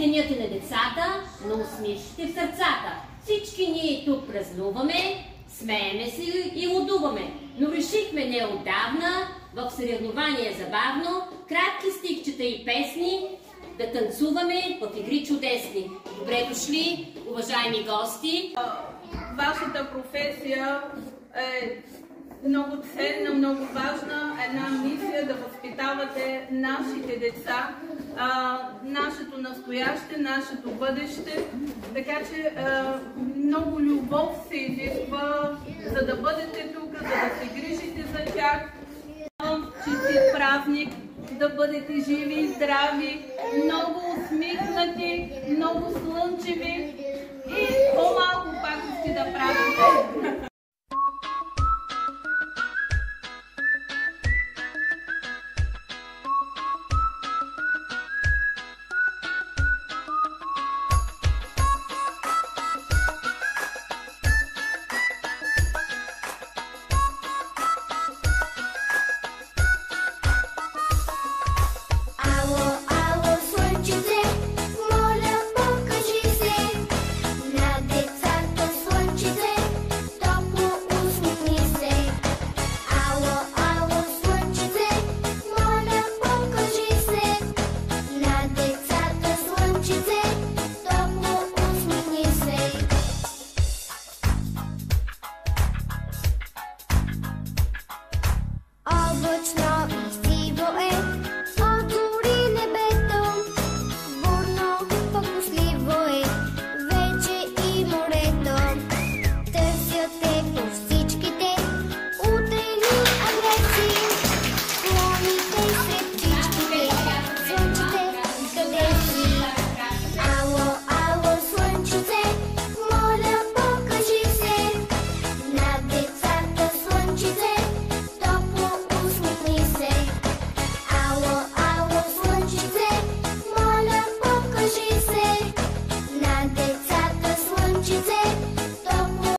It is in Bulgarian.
денят е на децата, на усмивките в сърцата. Всички ние тук празнуваме, смееме се и лудуваме, но решихме неотдавна в съревнование забавно, кратки стихчета и песни, да танцуваме в игри чудесни. Добре дошли, уважаеми гости! Вашата професия е много ценна, много важна. Една мисия да възпитавате нашите деца, нашето настояще, нашето бъдеще. Така че много любов се изисква, за да бъдете тук, за да се грижите за тях. Честит празник, да бъдете живи и здрави, много усмихнати, много слънчеви.